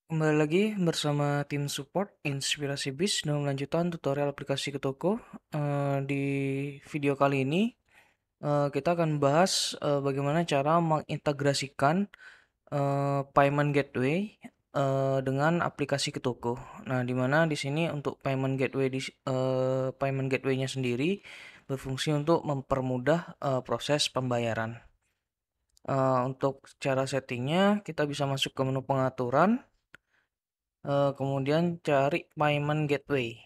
Kembali lagi bersama tim support Inspirasi Biz dalam lanjutan tutorial aplikasi Ketoko. Di video kali ini kita akan bahas bagaimana cara mengintegrasikan payment gateway dengan aplikasi Ketoko. Nah, di mana di sini untuk payment gateway-nya sendiri berfungsi untuk mempermudah proses pembayaran. Untuk cara settingnya kita bisa masuk ke menu pengaturan. Kemudian cari payment gateway.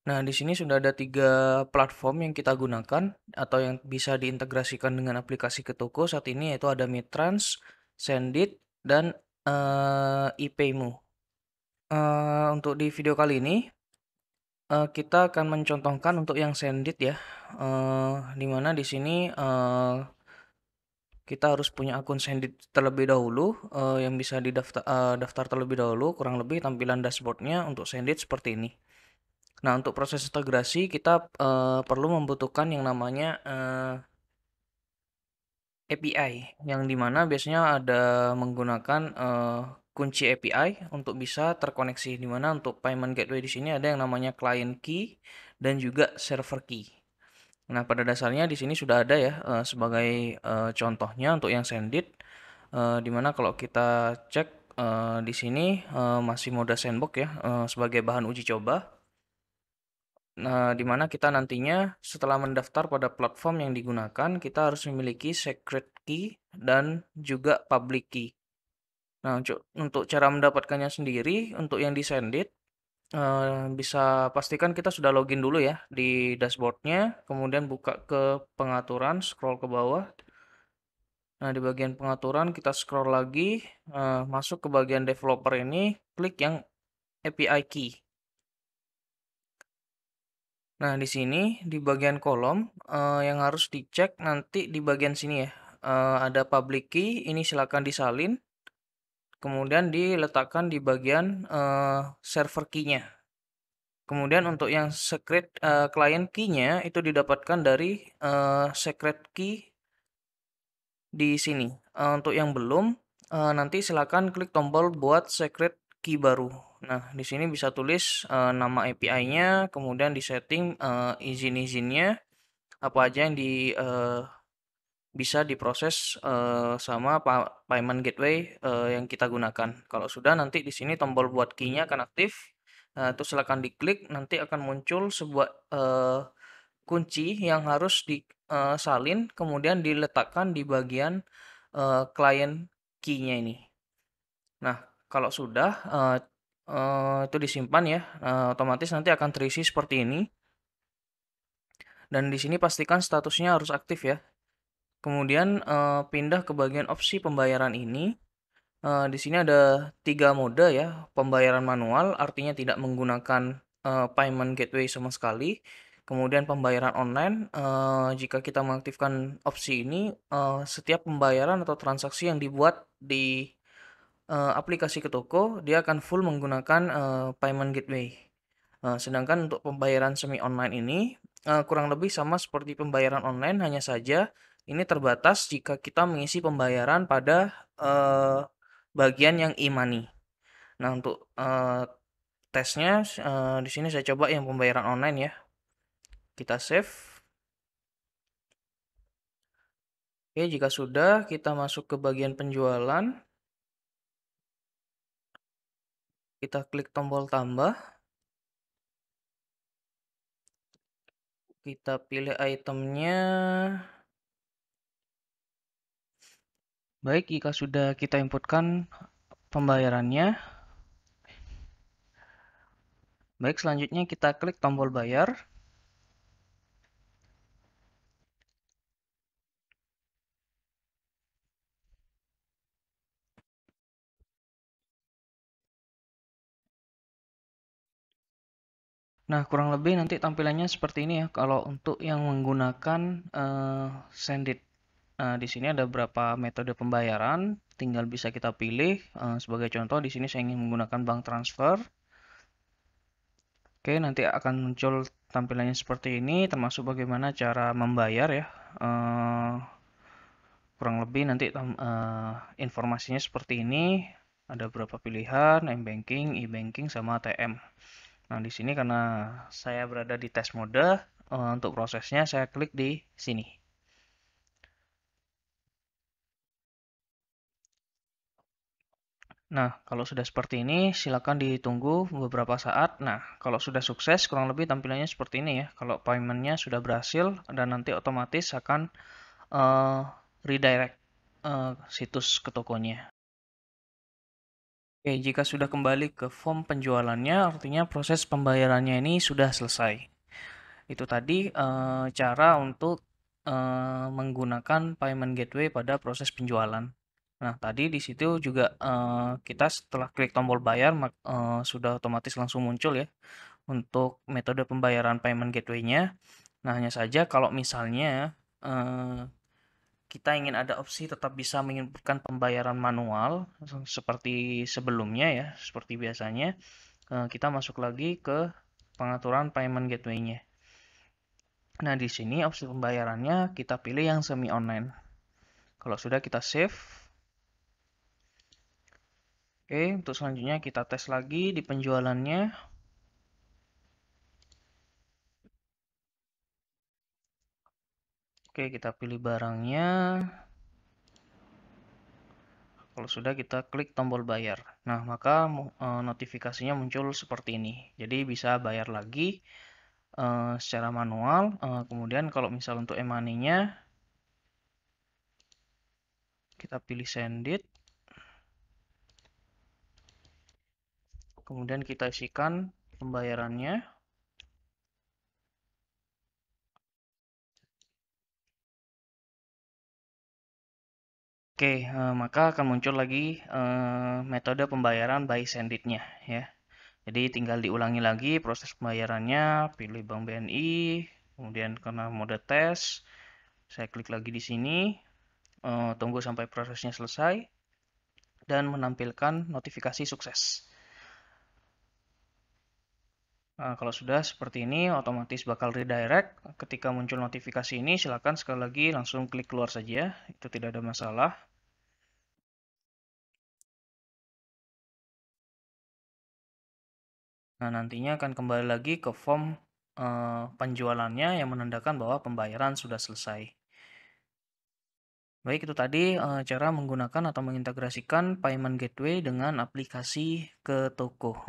Nah, di sini sudah ada 3 platform yang kita gunakan atau yang bisa diintegrasikan dengan aplikasi Ketoko saat ini, yaitu ada Mitrans, Sendit, dan ePayMo. Untuk di video kali ini kita akan mencontohkan untuk yang Sendit ya, di mana di sini kita harus punya akun Sendit terlebih dahulu, yang bisa daftar terlebih dahulu. Kurang lebih tampilan dashboardnya untuk Sendit seperti ini. Nah, untuk proses integrasi kita perlu membutuhkan yang namanya API, yang dimana biasanya ada menggunakan kunci API untuk bisa terkoneksi. Dimana untuk payment gateway di sini ada yang namanya client key dan juga server key. Nah, pada dasarnya di sini sudah ada ya sebagai contohnya untuk yang Sendit, dimana kalau kita cek di sini masih mode sandbox ya sebagai bahan uji coba. Nah, di mana kita nantinya setelah mendaftar pada platform yang digunakan, kita harus memiliki secret key dan juga public key. Nah, untuk cara mendapatkannya sendiri, untuk yang di Sendit, bisa pastikan kita sudah login dulu ya di dashboardnya, kemudian buka ke pengaturan, scroll ke bawah. Nah, di bagian pengaturan kita scroll lagi, masuk ke bagian developer ini, klik yang API key. Nah, di sini di bagian kolom yang harus dicek nanti di bagian sini ya. Ada public key, ini silakan disalin. Kemudian diletakkan di bagian server key-nya. Kemudian untuk yang secret client key-nya itu didapatkan dari secret key di sini. Untuk yang belum, nanti silakan klik tombol buat secret key baru. Nah, di sini bisa tulis nama API-nya, kemudian disetting izin-izinnya apa aja yang bisa diproses sama payment gateway yang kita gunakan. Kalau sudah, nanti di sini tombol buat key-nya akan aktif. Itu silakan diklik, nanti akan muncul sebuah kunci yang harus disalin, kemudian diletakkan di bagian client key-nya ini. Nah, kalau sudah itu disimpan ya, otomatis nanti akan terisi seperti ini. Dan di sini pastikan statusnya harus aktif ya. Kemudian pindah ke bagian opsi pembayaran ini. Di sini ada 3 mode ya. Pembayaran manual artinya tidak menggunakan payment gateway sama sekali. Kemudian pembayaran online, jika kita mengaktifkan opsi ini, setiap pembayaran atau transaksi yang dibuat di aplikasi Ketoko, dia akan full menggunakan payment gateway. Sedangkan untuk pembayaran semi online ini kurang lebih sama seperti pembayaran online, hanya saja ini terbatas jika kita mengisi pembayaran pada bagian yang e-money. Nah, untuk tesnya di sini saya coba yang pembayaran online ya. Kita save. Oke, jika sudah kita masuk ke bagian penjualan. Kita klik tombol tambah. Kita pilih itemnya. Baik, jika sudah kita inputkan pembayarannya. Baik, selanjutnya kita klik tombol bayar. Nah, kurang lebih nanti tampilannya seperti ini ya kalau untuk yang menggunakan Sendit. Nah, di sini ada beberapa metode pembayaran, tinggal bisa kita pilih. Sebagai contoh, di sini saya ingin menggunakan bank transfer. Oke, nanti akan muncul tampilannya seperti ini, termasuk bagaimana cara membayar ya. Kurang lebih nanti informasinya seperti ini. Ada beberapa pilihan, m-banking, e-banking, sama ATM. Nah, di sini karena saya berada di test mode, untuk prosesnya saya klik di sini. Nah, kalau sudah seperti ini, silakan ditunggu beberapa saat. Nah, kalau sudah sukses, kurang lebih tampilannya seperti ini ya. Kalau paymentnya sudah berhasil, dan nanti otomatis akan eh, redirect situs ke tokonya. Oke, jika sudah kembali ke form penjualannya, artinya proses pembayarannya ini sudah selesai. Itu tadi cara untuk menggunakan payment gateway pada proses penjualan. Nah, tadi di situ juga kita setelah klik tombol bayar sudah otomatis langsung muncul ya untuk metode pembayaran payment gateway-nya. Nah, hanya saja kalau misalnya kita ingin ada opsi tetap bisa menginputkan pembayaran manual seperti sebelumnya ya, seperti biasanya, kita masuk lagi ke pengaturan payment gateway-nya. Nah, di sini opsi pembayarannya kita pilih yang semi online. Kalau sudah kita save. Oke, untuk selanjutnya kita tes lagi di penjualannya. Oke, kita pilih barangnya. Kalau sudah kita klik tombol bayar. Nah, maka notifikasinya muncul seperti ini. Jadi bisa bayar lagi secara manual. Kemudian kalau misal untuk e-money-nya kita pilih send it. Kemudian kita isikan pembayarannya. Oke, maka akan muncul lagi metode pembayaran by send it-nya ya. Jadi tinggal diulangi lagi proses pembayarannya, pilih Bank BNI, kemudian karena mode tes, saya klik lagi di sini, tunggu sampai prosesnya selesai, dan menampilkan notifikasi sukses. Nah, kalau sudah seperti ini, otomatis bakal redirect. Ketika muncul notifikasi ini, silakan sekali lagi langsung klik keluar saja, itu tidak ada masalah. Nah, nantinya akan kembali lagi ke form penjualannya yang menandakan bahwa pembayaran sudah selesai. Baik, itu tadi cara menggunakan atau mengintegrasikan payment gateway dengan aplikasi ke toko.